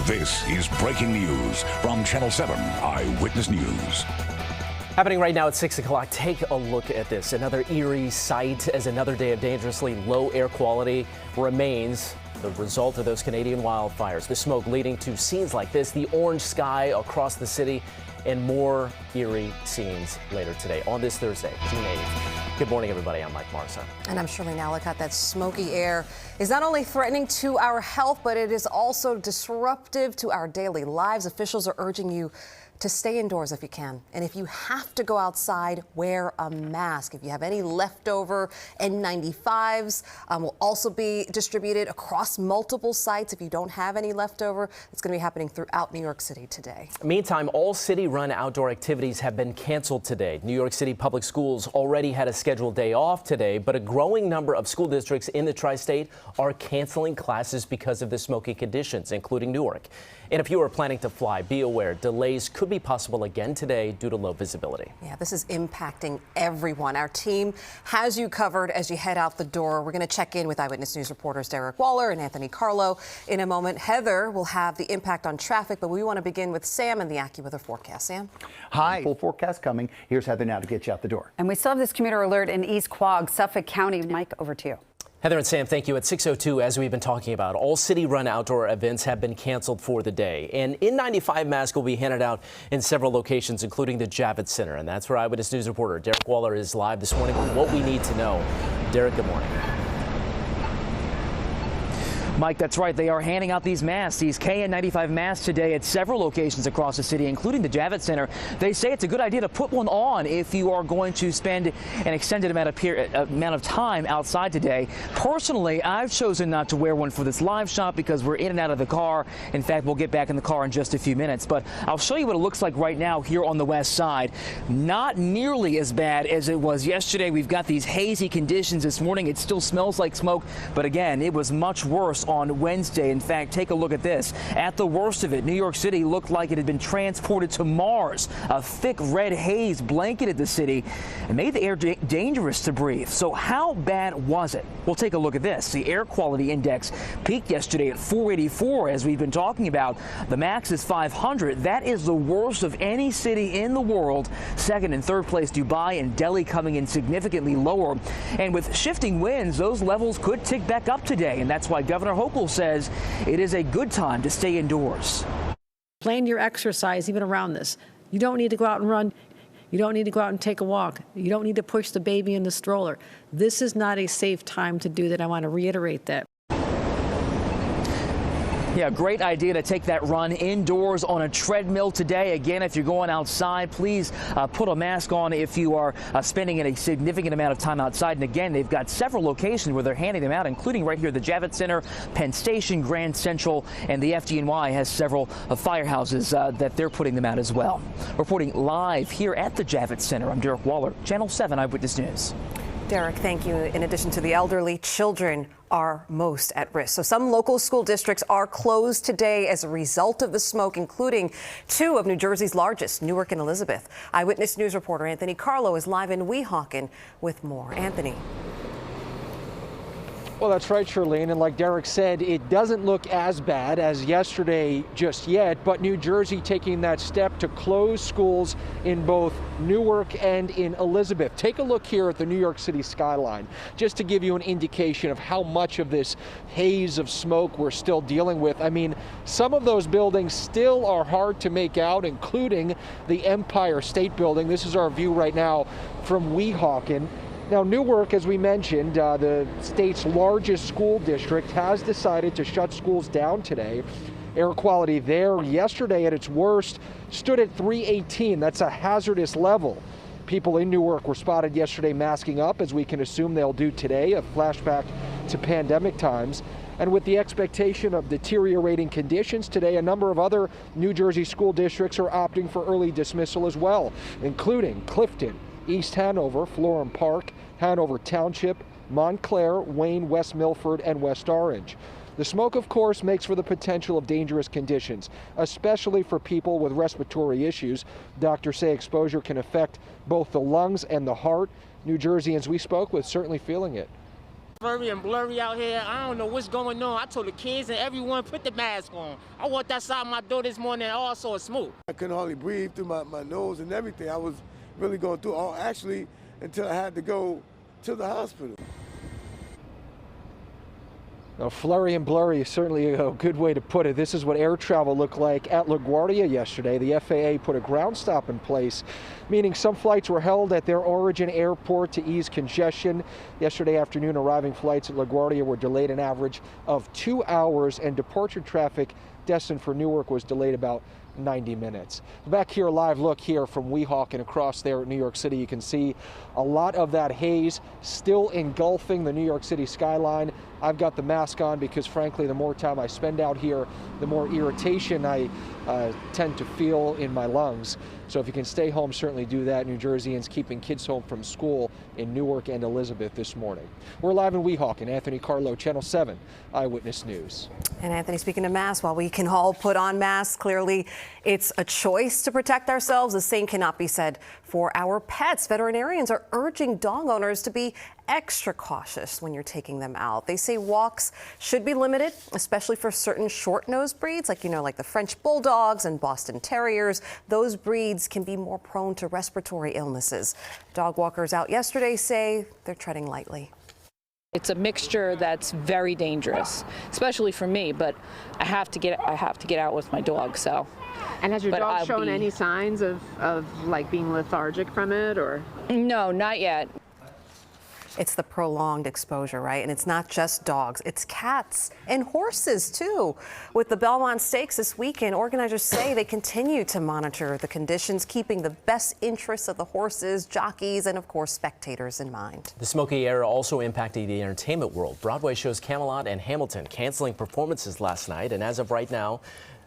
This is breaking news from Channel 7 Eyewitness News. Happening right now at 6 o'clock. Take a look at this. Another eerie sight as another day of dangerously low air quality remains the result of those Canadian wildfires. The smoke leading to scenes like this, the orange sky across the city, and more eerie scenes later today on this Thursday, June 8th. Good morning, everybody. I'm Mike Marsa. And I'm Shirley Nalicat. That smoky air is not only threatening to our health, but it is also disruptive to our daily lives. Officials are urging you to stay indoors if you can. And if you have to go outside, wear a mask. If you have any leftover N95s, will also be distributed across multiple sites. If you don't have any leftover, it's going to be happening throughout New York City today. Meantime, all city-run outdoor activities have been canceled today. New York City Public Schools already had a scheduled day off today, but a growing number of school districts in the tri-state are canceling classes because of the smoky conditions, including Newark. And if you are planning to fly, be aware delays could be possible again today due to low visibility. Yeah, this is impacting everyone. Our team has you covered as you head out the door. We're going to check in with Eyewitness News reporters Derek Waller and Anthony Carlo in a moment. Heather will have the impact on traffic, but we want to begin with Sam and the AccuWeather forecast. Sam? Hi. Full forecast coming. Here's Heather now to get you out the door. And we still have this commuter alert in East Quogue, Suffolk County. Mike, over to you. Heather and Sam, thank you. At 6:02, as we've been talking about, all city-run outdoor events have been canceled for the day. An N95 mask will be handed out in several locations, including the Javits Center. And that's where Eyewitness News reporter Derek Waller is live this morning with what we need to know. Derek, good morning. Mike, that's right. They are handing out these masks, these KN95 masks today at several locations across the city, including the Javits Center. They say it's a good idea to put one on if you are going to spend an extended amount of time outside today. Personally, I've chosen not to wear one for this live shot because we're in and out of the car. In fact, we'll get back in the car in just a few minutes. But I'll show you what it looks like right now here on the west side. Not nearly as bad as it was yesterday. We've got these hazy conditions this morning. It still smells like smoke. But again, it was much worse on Wednesday. In fact, take a look at this. At the worst of it, New York City looked like it had been transported to Mars. A thick red haze blanketed the city and made the air dangerous to breathe. So how bad was it? Well, take a look at this. The air quality index peaked yesterday at 484, as we've been talking about. The max is 500. That is the worst of any city in the world. Second and third place, Dubai and Delhi coming in significantly lower. And with shifting winds, those levels could tick back up today. And that's why Governor Hochul says it is a good time to stay indoors. Plan your exercise even around this. You don't need to go out and run. You don't need to go out and take a walk. You don't need to push the baby in the stroller. This is not a safe time to do that. I want to reiterate that. Yeah, great idea to take that run indoors on a treadmill today. Again, if you're going outside, please put a mask on if you are spending a significant amount of time outside. And again, they've got several locations where they're handing them out, including right here, the Javits Center, Penn Station, Grand Central, and the FDNY has several firehouses that they're putting them out as well. Reporting live here at the Javits Center, I'm Derek Waller, Channel 7 Eyewitness News. Derek, thank you. In addition to the elderly, children are most at risk. So some local school districts are closed today as a result of the smoke, including two of New Jersey's largest, Newark and Elizabeth. Eyewitness News reporter Anthony Carlo is live in Weehawken with more. Anthony. Well, that's right, Charlene. And like Derek said, it doesn't look as bad as yesterday just yet, but New Jersey taking that step to close schools in both Newark and in Elizabeth. Take a look here at the New York City skyline, just to give you an indication of how much of this haze of smoke we're still dealing with. I mean, some of those buildings still are hard to make out, including the Empire State Building. This is our view right now from Weehawken. Now, Newark, as we mentioned, the state's largest school district, has decided to shut schools down today. Air quality there yesterday at its worst stood at 318. That's a hazardous level. People in Newark were spotted yesterday masking up, as we can assume they'll do today, a flashback to pandemic times. And with the expectation of deteriorating conditions today, a number of other New Jersey school districts are opting for early dismissal as well, including Clifton, East Hanover, Florham Park, Hanover Township, Montclair, Wayne, West Milford, and West Orange. The smoke, of course, makes for the potential of dangerous conditions, especially for people with respiratory issues. Doctors say exposure can affect both the lungs and the heart. New Jerseyans we spoke with certainly feeling it. Blurry and blurry out here. I don't know what's going on. I told the kids and everyone, put the mask on. I walked outside my door this morning and all saw smoke. I couldn't hardly breathe through my nose and everything. I was really going through actually until I had to go to the hospital. Now, flurry and blurry is certainly a good way to put it. This is what air travel looked like at LaGuardia yesterday. The FAA put a ground stop in place, meaning some flights were held at their origin airport to ease congestion. Yesterday afternoon, arriving flights at LaGuardia were delayed an average of 2 hours, and departure traffic destined for Newark was delayed about 90 minutes. Back here, live look here from Weehawken across there at New York City. You can see a lot of that haze still engulfing the New York City skyline. I've got the mask on because, frankly, the more time I spend out here, the more irritation I tend to feel in my lungs. So if you can stay home, certainly do that. New Jerseyans keeping kids home from school in Newark and Elizabeth this morning. We're live in Weehawken. Anthony Carlo, Channel 7 Eyewitness News. And Anthony, speaking of masks, while we can all put on masks, clearly it's a choice to protect ourselves. The same cannot be said for our pets. Veterinarians are urging dog owners to be extra cautious when you're taking them out. They say walks should be limited, especially for certain short-nosed breeds, like the French Bulldogs and Boston Terriers. Those breeds can be more prone to respiratory illnesses. Dog walkers out yesterday say they're treading lightly. It's a mixture that's very dangerous, especially for me, but I have to get out with my dog, so. And has your dog shown any signs of like being lethargic from it, or? No, not yet. It's the prolonged exposure, right? And it's not just dogs, it's cats and horses too. With the Belmont Stakes this weekend, organizers say they continue to monitor the conditions, keeping the best interests of the horses, jockeys, and of course spectators in mind. The smoky air also impacting the entertainment world. Broadway shows Camelot and Hamilton canceling performances last night, and as of right now,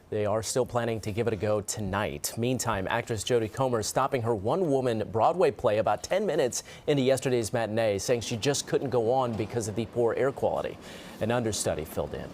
they are still planning to give it a go tonight. Meantime, actress Jodie Comer stopping her one-woman Broadway play about 10 minutes into yesterday's matinee, saying she just couldn't go on because of the poor air quality. An understudy filled in.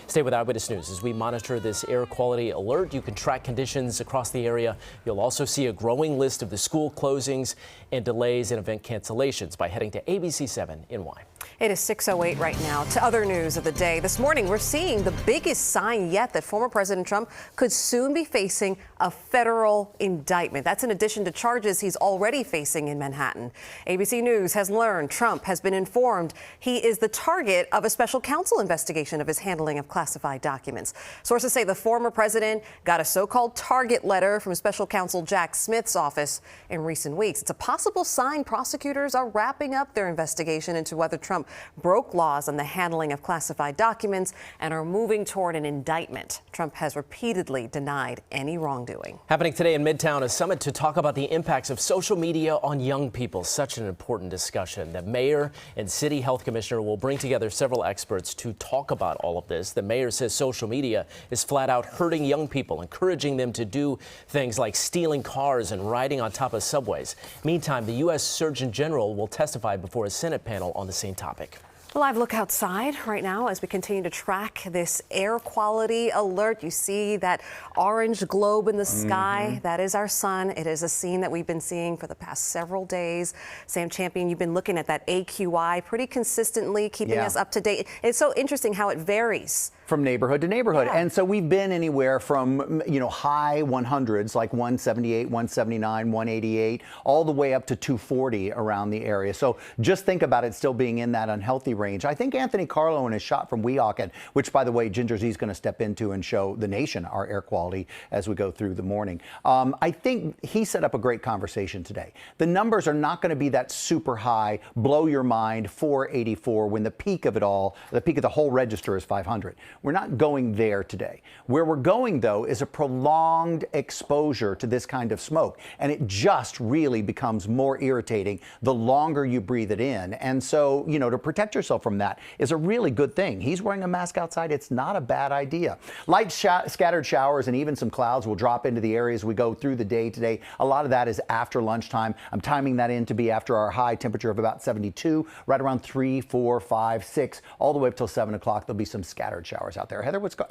Stay with Eyewitness News as we monitor this air quality alert. You can track conditions across the area. You'll also see a growing list of the school closings and delays and event cancellations by heading to ABC7 NY. It is 6:08 right now. To other news of the day. This morning, we're seeing the biggest sign yet that former President Trump could soon be facing a federal indictment. That's in addition to charges he's already facing in Manhattan. ABC News has learned Trump has been informed he is the target of a special counsel investigation of his handling of classified documents. Sources say the former president got a so-called target letter from special counsel Jack Smith's office in recent weeks. It's a possible sign prosecutors are wrapping up their investigation into whether Trump broke laws on the handling of classified documents and are moving toward an indictment. Trump has repeatedly denied any wrongdoing. Happening today in Midtown, a summit to talk about the impacts of social media on young people. Such an important discussion. The mayor and city health commissioner will bring together several experts to talk about all of this. The mayor says social media is flat out hurting young people, encouraging them to do things like stealing cars and riding on top of subways. Meantime, the U.S. Surgeon General will testify before a Senate panel on the same topic. A live look outside right now as we continue to track this air quality alert. You see that orange globe in the sky. That is our sun. It is a scene that we've been seeing for the past several days. Sam Champion, you've been looking at that AQI pretty consistently, keeping us up to date. It's so interesting how it varies from neighborhood to neighborhood. And so we've been anywhere from, high 100s like 178, 179, 188, all the way up to 240 around the area. So just think about it still being in that unhealthy range. I think Anthony Carlo in his shot from Weehawken, which, by the way, Ginger Z is going to step into and show the nation our air quality as we go through the morning. I think he set up a great conversation today. The numbers are not going to be that super high, blow your mind, 484, when the peak of it all, the peak of the whole register is 500. We're not going there today. Where we're going, though, is a prolonged exposure to this kind of smoke. And it just really becomes more irritating the longer you breathe it in. And so, to protect yourself from that is a really good thing. He's wearing a mask outside. It's not a bad idea. Light scattered showers and even some clouds will drop into the areas we go through the day today. A lot of that is after lunchtime. I'm timing that in to be after our high temperature of about 72, right around 3, 4, 5, 6, all the way up till 7 o'clock. There'll be some scattered showers. wildfires out there. Heather, what's going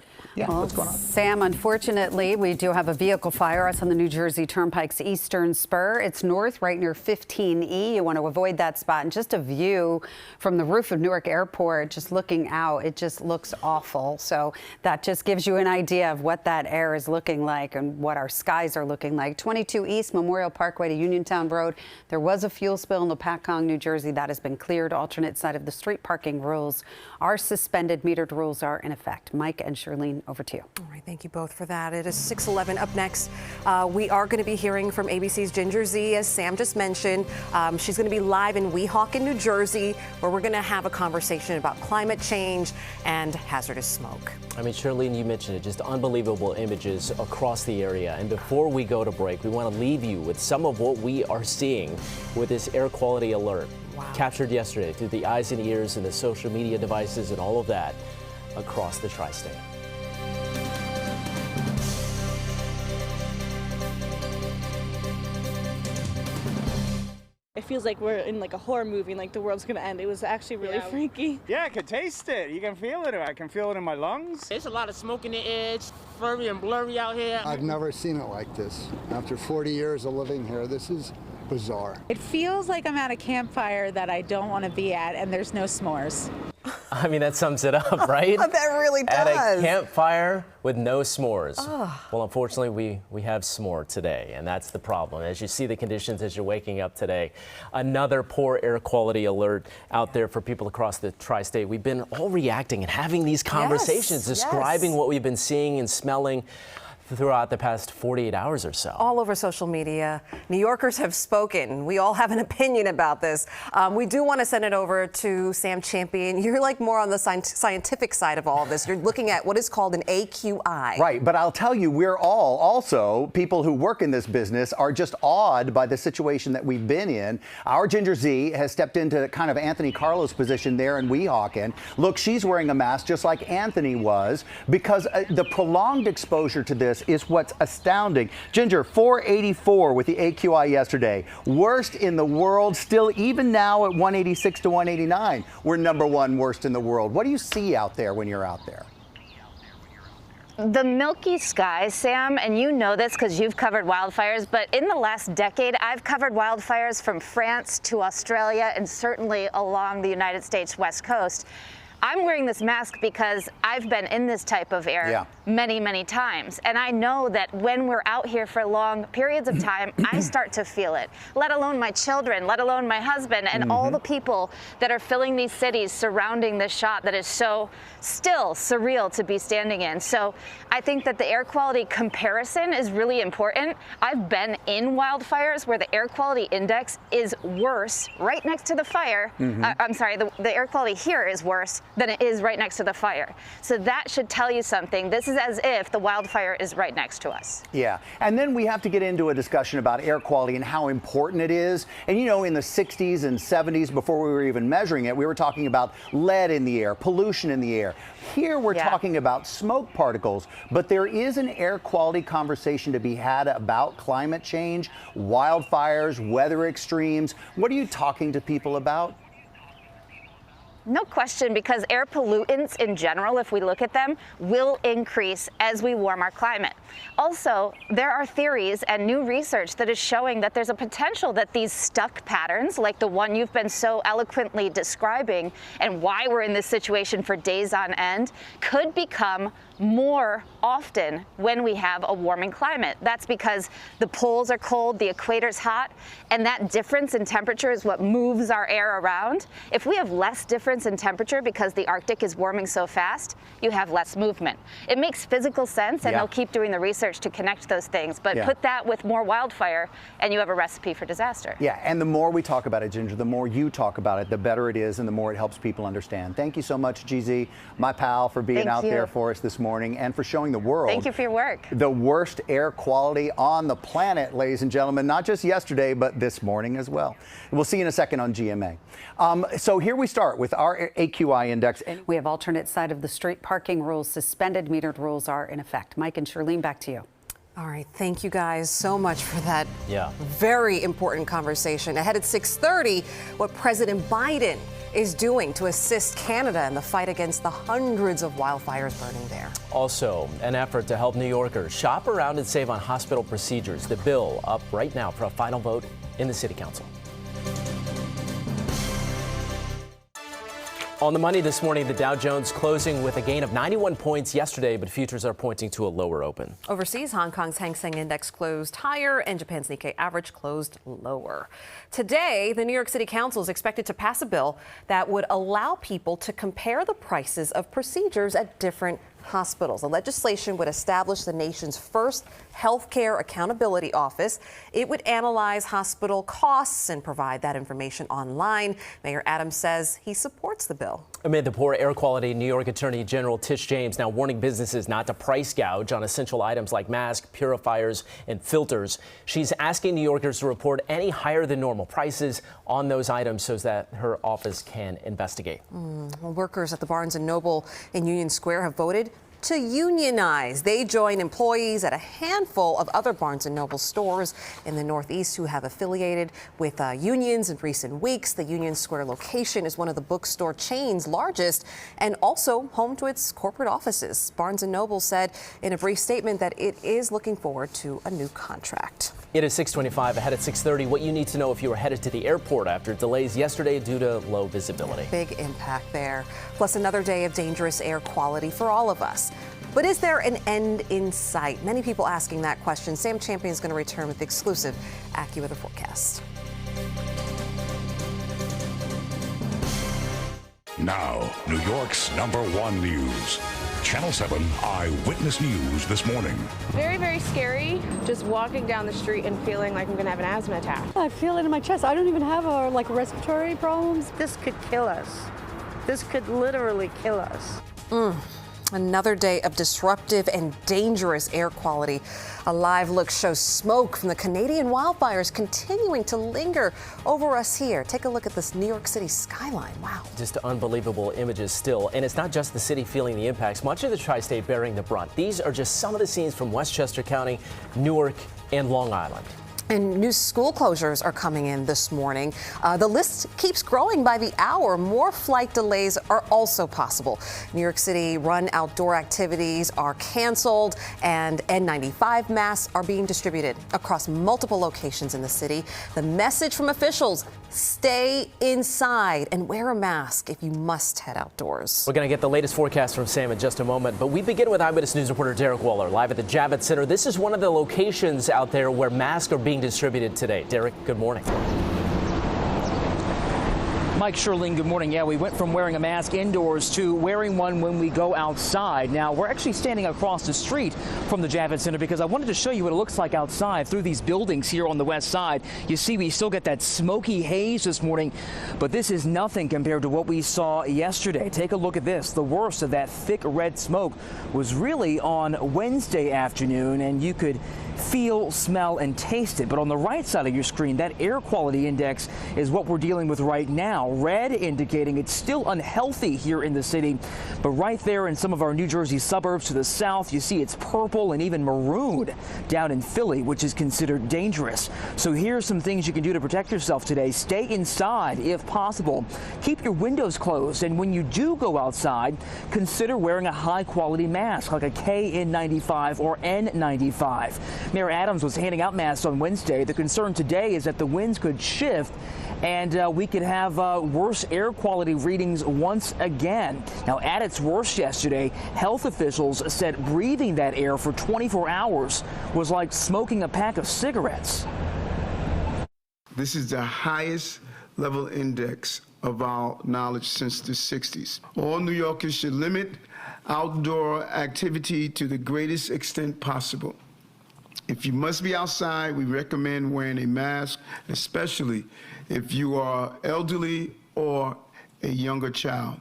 on? Sam, unfortunately, we do have a vehicle fire. It's on the New Jersey Turnpike's eastern spur. It's north, right near 15E. You want to avoid that spot. And just a view from the roof of Newark Airport, just looking out, it just looks awful. So that just gives you an idea of what that air is looking like and what our skies are looking like. 22 East Memorial Parkway to Uniontown Road. There was a fuel spill in Lopatcong, New Jersey. That has been cleared. Alternate side of the street parking rules are suspended. Metered rules are in effect. Mike and Charlene, over to you. All right, thank you both for that. It is 6:11. Up next, we are going to be hearing from ABC's Ginger Zee, as Sam just mentioned. She's going to be live in Weehawken, New Jersey, where we're going to have a conversation about climate change and hazardous smoke. I mean, Charlene, you mentioned it, just unbelievable images across the area. And before we go to break, we want to leave you with some of what we are seeing with this air quality alert. Wow. Captured yesterday through the eyes and ears and the social media devices and all of that across the tri-state. It feels like we're in like a horror movie, like the world's gonna end. It was actually really freaky. Yeah, I can taste it. You can feel it. I can feel it in my lungs. There's a lot of smoke in the air. It's furry and blurry out here. I've never seen it like this. After 40 years of living here, this is bizarre. It feels like I'm at a campfire that I don't want to be at, and there's no s'mores. I mean, that sums it up, right? That really does. At a campfire with no s'mores. Oh. Well, unfortunately, we have s'more today, and that's the problem. As you see the conditions as you're waking up today, another poor air quality alert out there for people across the tri-state. We've been all reacting and having these conversations, describing what we've been seeing and smelling throughout the past 48 hours or so. All over social media. New Yorkers have spoken. We all have an opinion about this. We do want to send it over to Sam Champion. You're like more on the scientific side of all of this. You're looking at what is called an AQI. Right, but I'll tell you, we're all also, people who work in this business are just awed by the situation that we've been in. Our Ginger Zee has stepped into kind of Anthony Carlos' position there in Weehawken. Look, she's wearing a mask just like Anthony was, because the prolonged exposure to this is what's astounding. Ginger, 484 with the AQI yesterday. Worst in the world, still even now at 186 to 189. We're #1 worst in the world. What do you see out there when you're out there? The milky sky, Sam, and you know this because you've covered wildfires, but in the last decade, I've covered wildfires from France to Australia and certainly along the United States West Coast. I'm wearing this mask because I've been in this type of air many, many times. And I know that when we're out here for long periods of time, I start to feel it, let alone my children, let alone my husband, and all the people that are filling these cities surrounding this shot that is so still surreal to be standing in. So I think that the air quality comparison is really important. I've been in wildfires where the air quality index is worse right next to the fire. I'm sorry, the air quality here is worse than it is right next to the fire. So that should tell you something. This is as if the wildfire is right next to us. Yeah, and then we have to get into a discussion about air quality and how important it is. And you know, in the 60s and 70s, before we were even measuring it, we were talking about lead in the air, pollution in the air. Here we're talking about smoke particles, but there is an air quality conversation to be had about climate change, wildfires, weather extremes. What are you talking to people about? No question, because air pollutants in general, if we look at them, will increase as we warm our climate. Also, there are theories and new research that is showing that there's a potential that these stuck patterns, like the one you've been so eloquently describing and why we're in this situation for days on end, could become more often when we have a warming climate. That's because the poles are cold, the equator's hot, and that difference in temperature is what moves our air around. If we have less difference in temperature because the Arctic is warming so fast, you have less movement. It makes physical sense, and they'll keep doing the research to connect those things, but put that with more wildfire and you have a recipe for disaster. Yeah, and the more we talk about it, Ginger, the more you talk about it, the better it is and the more it helps people understand. Thank you so much, GZ, my pal, for being out there for us this morning and for showing the world. Thank you for your work. The worst air quality on the planet, ladies and gentlemen, not just yesterday, but this morning as well. We'll see you in a second on GMA. So here we start with our AQI index. We have alternate side of the street parking rules suspended. Metered rules are in effect. Mike and Charlene, back to you. All right, thank you guys so much for that very important conversation. Ahead at 6:30, what President Biden is doing to assist Canada in the fight against the hundreds of wildfires burning there. Also, an effort to help New Yorkers shop around and save on hospital procedures. The bill up right now for a final vote in the City Council. On the money this morning, the Dow Jones closing with a gain of 91 points yesterday, but futures are pointing to a lower open. Overseas, Hong Kong's Hang Seng Index closed higher and Japan's Nikkei average closed lower. Today, the New York City Council is expected to pass a bill that would allow people to compare the prices of procedures at different hospitals. The legislation would establish the nation's first healthcare accountability office. It would analyze hospital costs and provide that information online. Mayor Adams says he supports the bill. Amid the poor air quality, New York Attorney General Tish James now warning businesses not to price gouge on essential items like masks, purifiers, and filters. She's asking New Yorkers to report any higher than normal prices on those items so that her office can investigate. Well, workers at the Barnes & Noble in Union Square have voted to unionize. They join employees at a handful of other Barnes & Noble stores in the Northeast who have affiliated with unions in recent weeks. The Union Square location is one of the bookstore chain's largest and also home to its corporate offices. Barnes & Noble said in a brief statement that it is looking forward to a new contract. It is 6:25. Ahead at 6:30. What you need to know if you are headed to the airport after delays yesterday due to low visibility. Big impact there. Plus another day of dangerous air quality for all of us. But is there an end in sight? Many people asking that question. Sam Champion is going to return with the exclusive AccuWeather forecast. Now, New York's #1 news. Channel 7 Eyewitness News this morning. Very, very scary just walking down the street and feeling like I'm going to have an asthma attack. I feel it in my chest. I don't even have respiratory problems. This could kill us. This could literally kill us. Another day of disruptive and dangerous air quality. A live look shows smoke from the Canadian wildfires continuing to linger over us here. Take a look at this New York City skyline. Wow. Just unbelievable images still. And it's not just the city feeling the impacts. Much of the tri-state bearing the brunt. These are just some of the scenes from Westchester County, Newark, and Long Island. And new school closures are coming in this morning. The list keeps growing by the hour. More flight delays are also possible. New York City run outdoor activities are canceled and N95 masks are being distributed across multiple locations in the city. The message from officials: stay inside and wear a mask if you must head outdoors. We're going to get the latest forecast from Sam in just a moment, but we begin with Eyewitness News reporter Derek Waller live at the Javits Center. This is one of the locations out there where masks are being distributed today. Derek, good morning. Mike, Shirlene, good morning. Yeah, we went from wearing a mask indoors to wearing one when we go outside. Now, we're actually standing across the street from the Javits Center because I wanted to show you what it looks like outside through these buildings here on the west side. You see, we still get that smoky haze this morning, but this is nothing compared to what we saw yesterday. Take a look at this. The worst of that thick red smoke was really on Wednesday afternoon, and you could feel, smell, and taste it. But on the right side of your screen, that air quality index is what we're dealing with right now. Red indicating it's still unhealthy here in the city. But right there in some of our New Jersey suburbs to the south, you see it's purple and even maroon down in Philly, which is considered dangerous. So here's some things you can do to protect yourself today. Stay inside if possible. Keep your windows closed. And when you do go outside, consider wearing a high quality mask like a KN95 or N95. Mayor Adams was handing out masks on Wednesday. The concern today is that the winds could shift and we could have worse air quality readings once again. Now, at its worst yesterday, health officials said breathing that air for 24 hours was like smoking a pack of cigarettes. This is the highest level index of our knowledge since the 60s. All New Yorkers should limit outdoor activity to the greatest extent possible. If you must be outside, we recommend wearing a mask, especially if you are elderly or a younger child.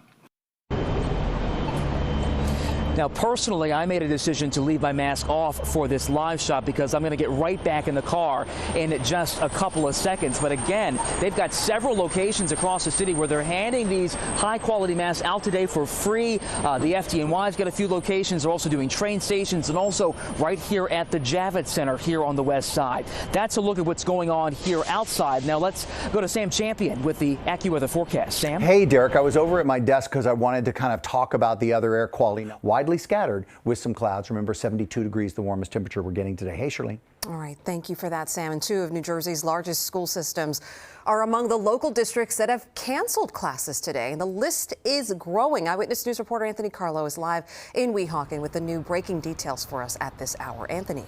Now, personally, I made a decision to leave my mask off for this live shot because I'm going to get right back in the car in just a couple of seconds. But again, they've got several locations across the city where they're handing these high-quality masks out today for free. The FDNY's got a few locations. They're also doing train stations and also right here at the Javits Center here on the west side. That's a look at what's going on here outside. Now let's go to Sam Champion with the AccuWeather forecast. Sam? Hey, Derek. I was over at my desk because I wanted to kind of talk about the other air quality. Widely scattered with some clouds. Remember, 72 degrees, the warmest temperature we're getting today. Hey, Shirley. All right. Thank you for that, Sam. And 2 of New Jersey's largest school systems are among the local districts that have canceled classes today. And the list is growing. Eyewitness News reporter Anthony Carlo is live in Weehawken with the new breaking details for us at this hour. Anthony.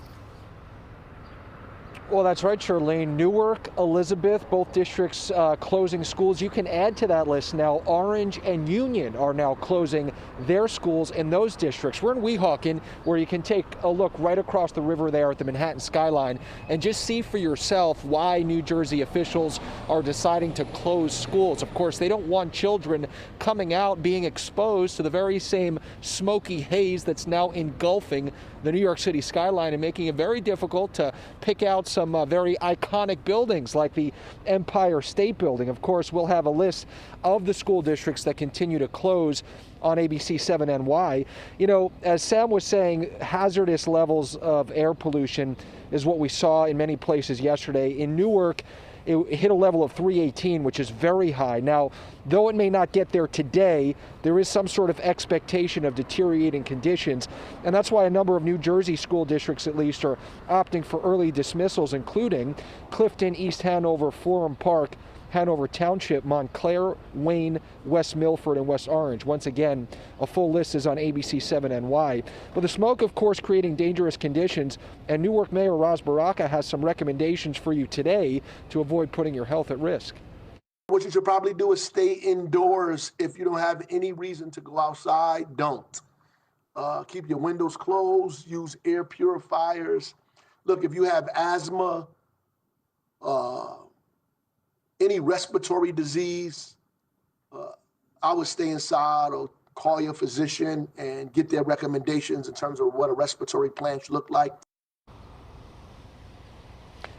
Well, that's right, Charlene. Newark, Elizabeth, both districts closing schools. You can add to that list now. Orange and Union are now closing their schools in those districts. We're in Weehawken, where you can take a look right across the river there at the Manhattan skyline and just see for yourself why New Jersey officials are deciding to close schools. Of course, they don't want children coming out being exposed to the very same smoky haze that's now engulfing the New York City skyline and making it very difficult to pick out some very iconic buildings like the Empire State Building. Of course, we'll have a list of the school districts that continue to close on ABC 7 NY. You know, as Sam was saying, hazardous levels of air pollution is what we saw in many places yesterday. In Newark, it hit a level of 318, which is very high. Now, though it may not get there today, there is some sort of expectation of deteriorating conditions. And that's why a number of New Jersey school districts, at least, are opting for early dismissals, including Clifton, East Hanover, Florham Park, Hanover Township, Montclair, Wayne, West Milford, and West Orange. Once again, a full list is on ABC 7 NY. But the smoke, of course, creating dangerous conditions, and Newark Mayor Ras Baraka has some recommendations for you today to avoid putting your health at risk. What you should probably do is stay indoors. If you don't have any reason to go outside, don't. Keep your windows closed, use air purifiers. Look, if you have asthma, any respiratory disease, I would stay inside or call your physician and get their recommendations in terms of what a respiratory plan should look like.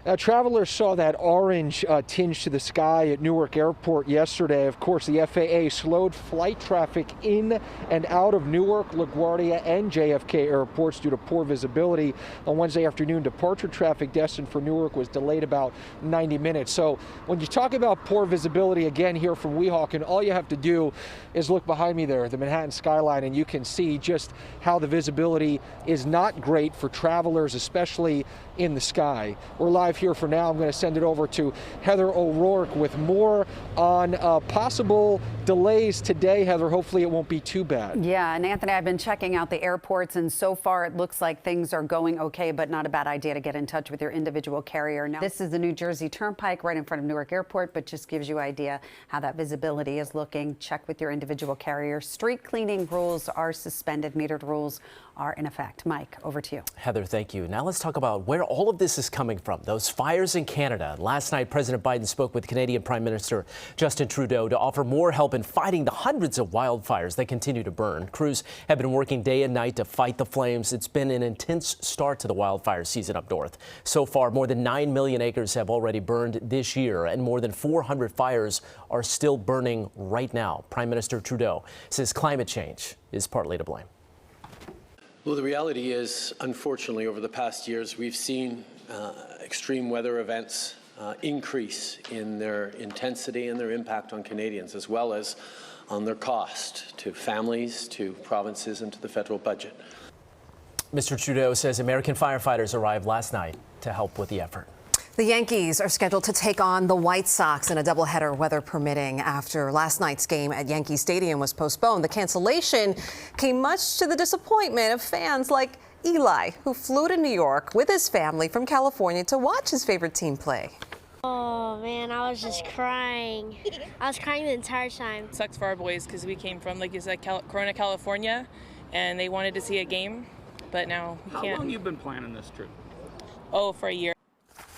Now, travelers saw that orange tinge to the sky at Newark Airport yesterday. Of course, the FAA slowed flight traffic in and out of Newark, LaGuardia, and JFK airports due to poor visibility. On Wednesday afternoon, departure traffic destined for Newark was delayed about 90 minutes. So when you talk about poor visibility, again, here from Weehawken, all you have to do is look behind me there, the Manhattan skyline, and you can see just how the visibility is not great for travelers, especially in the sky. We're live here for now. I'm going to send it over to Heather O'Rourke with more on possible delays today. Heather, hopefully it won't be too bad. Yeah, and Anthony, I've been checking out the airports, and so far it looks like things are going okay, but not a bad idea to get in touch with your individual carrier. Now, this is the New Jersey Turnpike right in front of Newark Airport, but just gives you an idea how that visibility is looking. Check with your individual carrier. Street cleaning rules are suspended. Metered rules are in effect. Mike, over to you. Heather, thank you. Now let's talk about where all of this is coming from. Those fires in Canada. Last night, President Biden spoke with Canadian Prime Minister Justin Trudeau to offer more help in fighting the hundreds of wildfires that continue to burn. Crews have been working day and night to fight the flames. It's been an intense start to the wildfire season up north. So far, more than 9 million acres have already burned this year, and more than 400 fires are still burning right now. Prime Minister Trudeau says climate change is partly to blame. Well, the reality is, unfortunately, over the past years, we've seen extreme weather events increase in their intensity and their impact on Canadians, as well as on their cost to families, to provinces, and to the federal budget. Mr. Trudeau says American firefighters arrived last night to help with the effort. The Yankees are scheduled to take on the White Sox in a doubleheader, weather permitting, after last night's game at Yankee Stadium was postponed. The cancellation came much to the disappointment of fans like Eli, who flew to New York with his family from California to watch his favorite team play. Oh man, I was just crying. I was crying the entire time. It sucks for our boys because we came from, like you said, Corona, California, and they wanted to see a game, but now we can't. How long have you been planning this trip? Oh, for a year.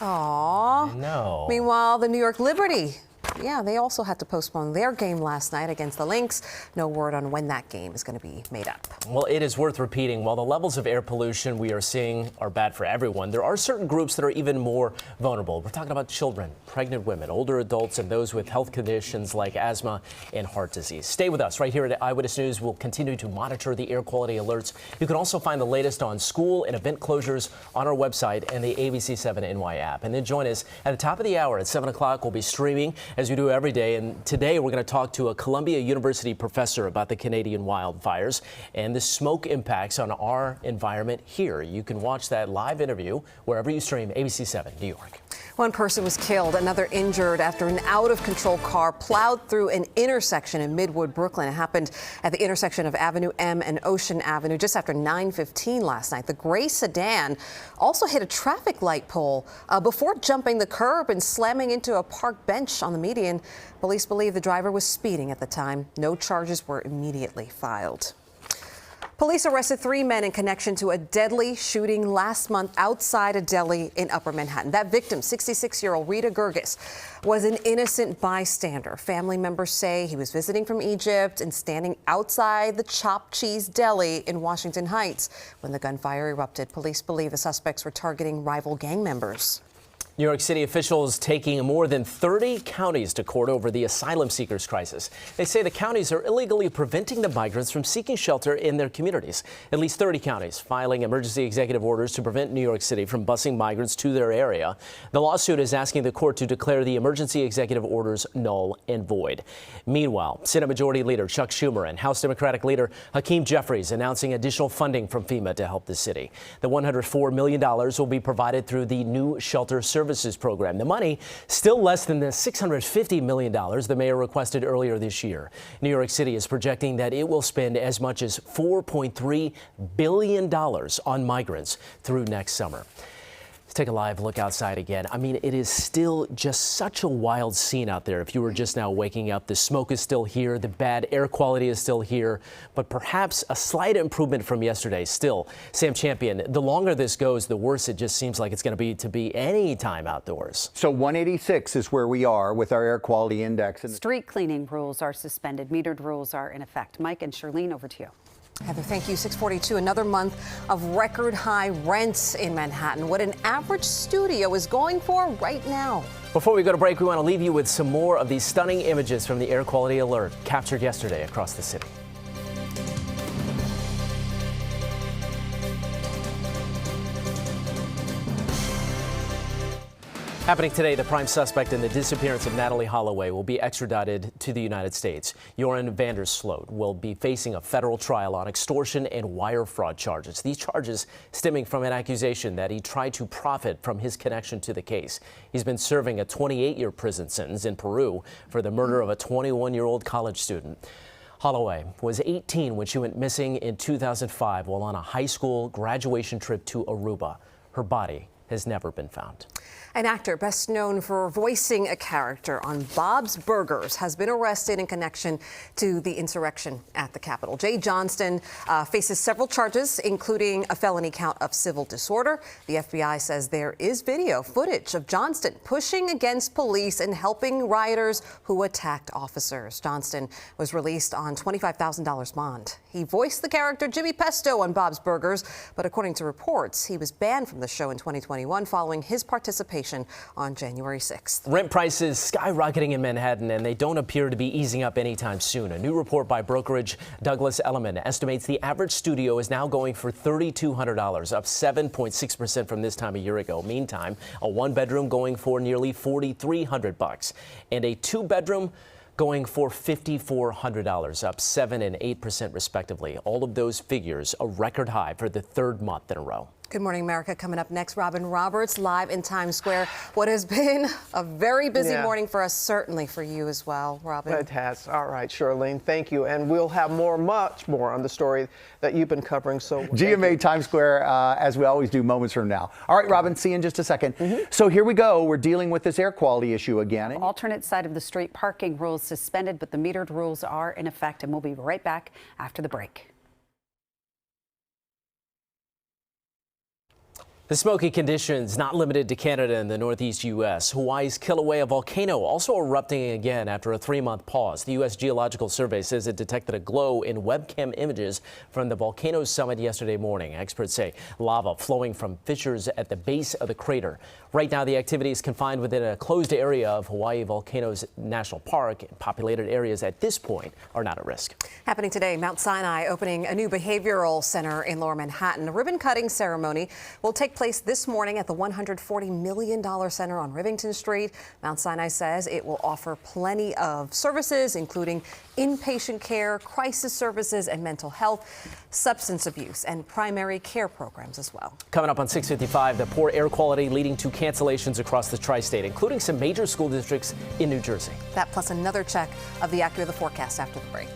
Aww. No. Meanwhile, the New York Liberty yeah, they also had to postpone their game last night against the Lynx. No word on when that game is going to be made up. Well, it is worth repeating, while the levels of air pollution we are seeing are bad for everyone, there are certain groups that are even more vulnerable. We're talking about children, pregnant women, older adults, and those with health conditions like asthma and heart disease. Stay with us right here at Eyewitness News. We'll continue to monitor the air quality alerts. You can also find the latest on school and event closures on our website and the ABC7 NY app. And then join us at the top of the hour at 7 o'clock. We'll be streaming as we do every day. And today we're going to talk to a Columbia University professor about the Canadian wildfires and the smoke impacts on our environment here. You can watch that live interview wherever you stream ABC7 New York. One person was killed, another injured after an out-of-control car plowed through an intersection in Midwood, Brooklyn. It happened at the intersection of Avenue M and Ocean Avenue just after 9:15 last night. The gray sedan also hit a traffic light pole before jumping the curb and slamming into a park bench on the median. Police believe the driver was speeding at the time. No charges were immediately filed. Police arrested 3 men in connection to a deadly shooting last month outside a deli in Upper Manhattan. That victim, 66-year-old Rita Gergis, was an innocent bystander. Family members say he was visiting from Egypt and standing outside the Chopped Cheese Deli in Washington Heights when the gunfire erupted. Police believe the suspects were targeting rival gang members. New York City officials taking more than 30 counties to court over the asylum seekers crisis. They say the counties are illegally preventing the migrants from seeking shelter in their communities. At least 30 counties filing emergency executive orders to prevent New York City from busing migrants to their area. The lawsuit is asking the court to declare the emergency executive orders null and void. Meanwhile, Senate Majority Leader Chuck Schumer and House Democratic Leader Hakeem Jeffries announcing additional funding from FEMA to help the city. The $104 million will be provided through the new shelter services program. The money still less than the $650 million the mayor requested earlier this year. New York City is projecting that it will spend as much as $4.3 billion on migrants through next summer. Let's take a live look outside again. I mean, it is still just such a wild scene out there. If you were just now waking up, the smoke is still here. The bad air quality is still here, but perhaps a slight improvement from yesterday. Still, Sam Champion, the longer this goes, the worse it just seems like it's going to be any time outdoors. So 186 is where we are with our air quality index. Street cleaning rules are suspended. Metered rules are in effect. Mike and Charlene, over to you. Heather, thank you. 642, another month of record high rents in Manhattan. What an average studio is going for right now. Before we go to break, we want to leave you with some more of these stunning images from the air quality alert captured yesterday across the city. Happening today, the prime suspect in the disappearance of Natalie Holloway will be extradited to the United States. Joran Vandersloot will be facing a federal trial on extortion and wire fraud charges. These charges stemming from an accusation that he tried to profit from his connection to the case. He's been serving a 28-year prison sentence in Peru for the murder of a 21-year-old college student. Holloway was 18 when she went missing in 2005 while on a high school graduation trip to Aruba. Her body has never been found. An actor best known for voicing a character on Bob's Burgers has been arrested in connection to the insurrection at the Capitol. Jay Johnston faces several charges, including a felony count of civil disorder. The FBI says there is video footage of Johnston pushing against police and helping rioters who attacked officers. Johnston was released on $25,000 bond. He voiced the character Jimmy Pesto on Bob's Burgers, but according to reports, he was banned from the show in 2021 following his participation on January 6th. Rent prices skyrocketing in Manhattan, and they don't appear to be easing up anytime soon. A new report by brokerage Douglas Elliman estimates the average studio is now going for $3,200, up 7.6% from this time a year ago. Meantime, a one-bedroom going for nearly $4,300, and a two-bedroom going for $5,400, up 7% and 8% respectively. All of those figures a record high for the third month in a row. Good morning, America. Coming up next, Robin Roberts live in Times Square. What has been a very busy morning for us, certainly for you as well, Robin. It has. All right, Charlene, thank you. And we'll have much more on the story that you've been covering. So GMA Times Square, as we always do, moments from now. All right, Robin, see you in just a second. So here we go. We're dealing with this air quality issue again. Alternate side of the street parking rules suspended, but the metered rules are in effect, and we'll be right back after the break. The smoky conditions not limited to Canada and the northeast U.S. Hawaii's Kilauea volcano also erupting again after a 3-month pause. The U.S. Geological Survey says it detected a glow in webcam images from the volcano's summit yesterday morning. Experts say lava flowing from fissures at the base of the crater. Right now, the activity is confined within a closed area of Hawaii Volcanoes National Park. Populated areas at this point are not at risk. Happening today, Mount Sinai opening a new behavioral center in Lower Manhattan. A ribbon cutting ceremony will take place this morning at the $140 million center on Rivington Street. Mount Sinai says it will offer plenty of services, including inpatient care, crisis services, and mental health, substance abuse, and primary care programs as well. Coming up on 6:55, the poor air quality leading to cancellations across the tri-state, including some major school districts in New Jersey. That plus another check of the AccuWeather forecast after the break.